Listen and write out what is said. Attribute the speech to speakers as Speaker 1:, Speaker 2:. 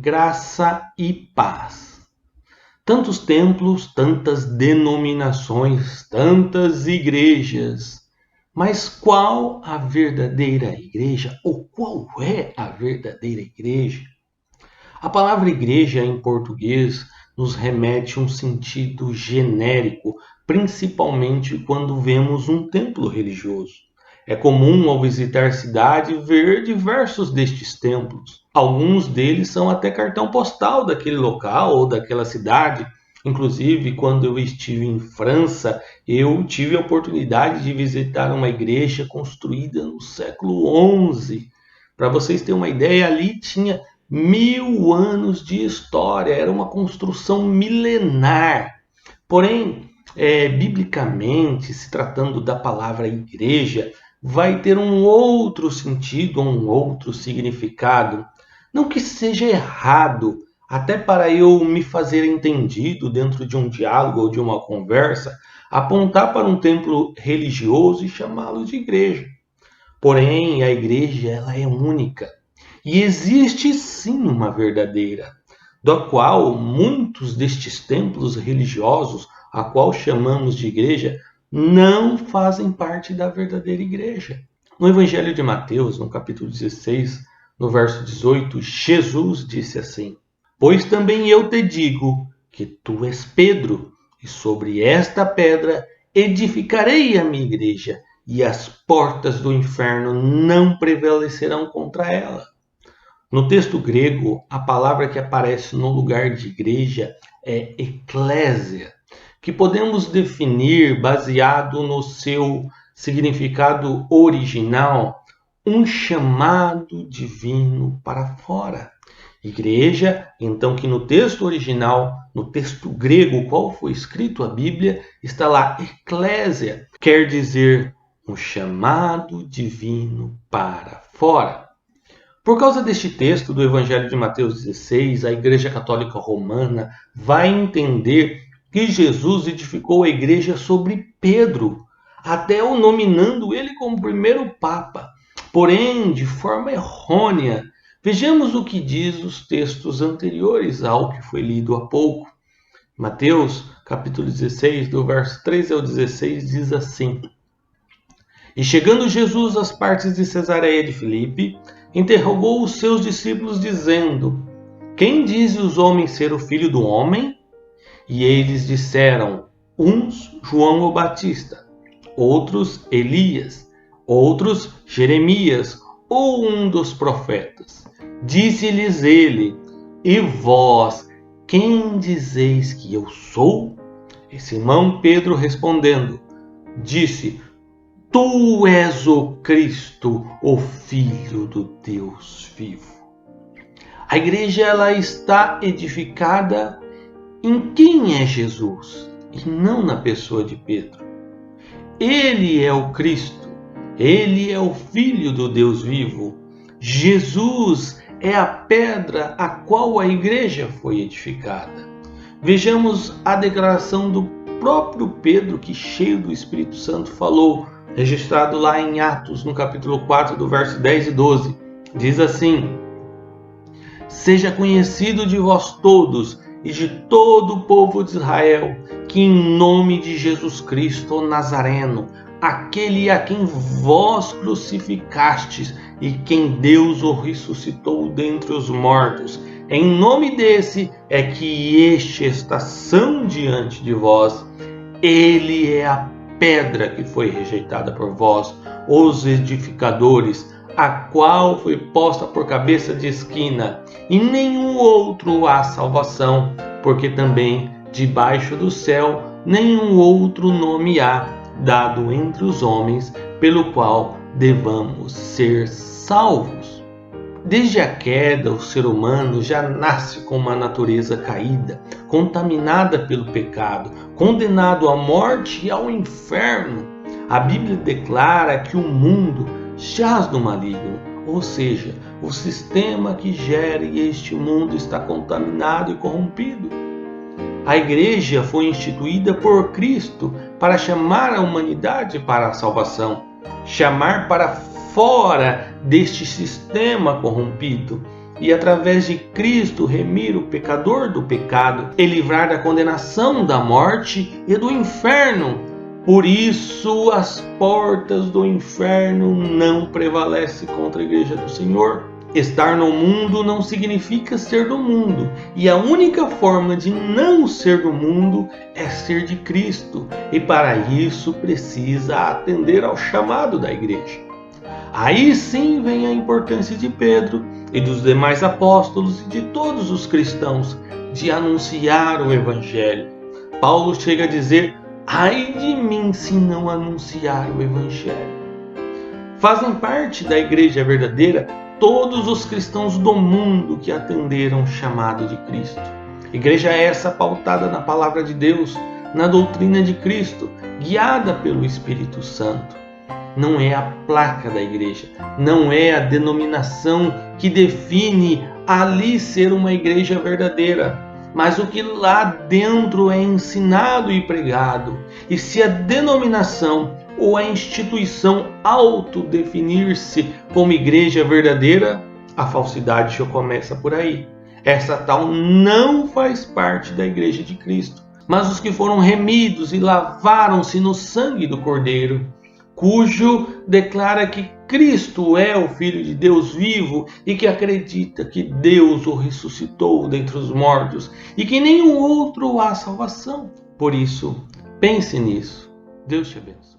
Speaker 1: graça e paz. Tantos templos, tantas denominações, tantas igrejas. Mas qual a verdadeira igreja? Ou qual é a verdadeira igreja? A palavra igreja em português nos remete a um sentido genérico, principalmente quando vemos um templo religioso. É comum ao visitar cidade ver diversos destes templos. Alguns deles são até cartão postal daquele local ou daquela cidade. Inclusive, quando eu estive em França, eu tive a oportunidade de visitar uma igreja construída no século XI. Para vocês terem uma ideia, ali tinha 1000 anos de história, era uma construção milenar. Porém, biblicamente, se tratando da palavra igreja, vai ter um outro sentido, um outro significado. Não que seja errado, até para eu me fazer entendido dentro de um diálogo ou de uma conversa, apontar para um templo religioso e chamá-lo de igreja. Porém, a igreja ela é única. E existe sim uma verdadeira, da qual muitos destes templos religiosos, a qual chamamos de igreja, não fazem parte da verdadeira igreja. No Evangelho de Mateus, no capítulo 16, no verso 18, Jesus disse assim: Pois também eu te digo que tu és Pedro, e sobre esta pedra edificarei a minha igreja, e as portas do inferno não prevalecerão contra ela. No texto grego, a palavra que aparece no lugar de igreja é eclésia, que podemos definir, baseado no seu significado original, um chamado divino para fora. Igreja, então, que no texto original, no texto grego, qual foi escrito a Bíblia, está lá, eclésia, quer dizer um chamado divino para fora. Por causa deste texto do Evangelho de Mateus 16, a Igreja Católica Romana vai entender que Jesus edificou a igreja sobre Pedro, até o nominando ele como primeiro Papa. Porém, de forma errônea. Vejamos o que diz os textos anteriores ao que foi lido há pouco. Mateus, capítulo 16, do verso 13 ao 16, diz assim: E chegando Jesus às partes de Cesareia de Filipe, interrogou os seus discípulos, dizendo: Quem dizem os homens ser o Filho do Homem? E eles disseram: uns João o Batista, outros Elias, outros Jeremias ou um dos profetas. Disse-lhes ele: E vós, quem dizeis que eu sou? E Simão Pedro respondendo, disse: Tu és o Cristo, o Filho do Deus vivo. A igreja ela está edificada em quem é Jesus e não na pessoa de Pedro. Ele é o Cristo, ele é o Filho do Deus vivo. Jesus é a pedra a qual a igreja foi edificada. Vejamos a declaração do próprio Pedro, que cheio do Espírito Santo falou, registrado lá em Atos, no capítulo 4, do verso 10 e 12. Diz assim: Seja conhecido de vós todos e de todo o povo de Israel, que em nome de Jesus Cristo Nazareno, aquele a quem vós crucificastes e quem Deus o ressuscitou dentre os mortos, em nome desse é que este está são diante de vós. Ele é a pedra que foi rejeitada por vós, os edificadores, a qual foi posta por cabeça de esquina, e nenhum outro há salvação, porque também debaixo do céu nenhum outro nome há dado entre os homens, pelo qual devamos ser salvos. Desde a queda, o ser humano já nasce com uma natureza caída, contaminada pelo pecado, condenado à morte e ao inferno. A Bíblia declara que o mundo jaz do maligno, ou seja, o sistema que gere este mundo está contaminado e corrompido. A igreja foi instituída por Cristo para chamar a humanidade para a salvação, chamar para fora deste sistema corrompido. e através de Cristo remir o pecador do pecado e livrar da condenação da morte e do inferno. Por isso as portas do inferno não prevalecem contra a igreja do Senhor. Estar no mundo não significa ser do mundo, e a única forma de não ser do mundo é ser de Cristo, e para isso precisa atender ao chamado da igreja. Aí sim vem a importância de Pedro e dos demais apóstolos e de todos os cristãos de anunciar o Evangelho. Paulo chega a dizer: ai de mim se não anunciar o Evangelho. Fazem parte da igreja verdadeira todos os cristãos do mundo que atenderam o chamado de Cristo. Igreja essa pautada na palavra de Deus, na doutrina de Cristo, guiada pelo Espírito Santo. Não é a placa da igreja, não é a denominação que define ali ser uma igreja verdadeira, mas o que lá dentro é ensinado e pregado. E se a denominação ou a instituição autodefinir-se como igreja verdadeira, a falsidade já começa por aí. Essa tal não faz parte da igreja de Cristo, mas os que foram remidos e lavaram-se no sangue do Cordeiro, cujo declara que Cristo é o Filho de Deus vivo e que acredita que Deus o ressuscitou dentre os mortos e que nenhum outro há salvação. Por isso, pense nisso. Deus te abençoe.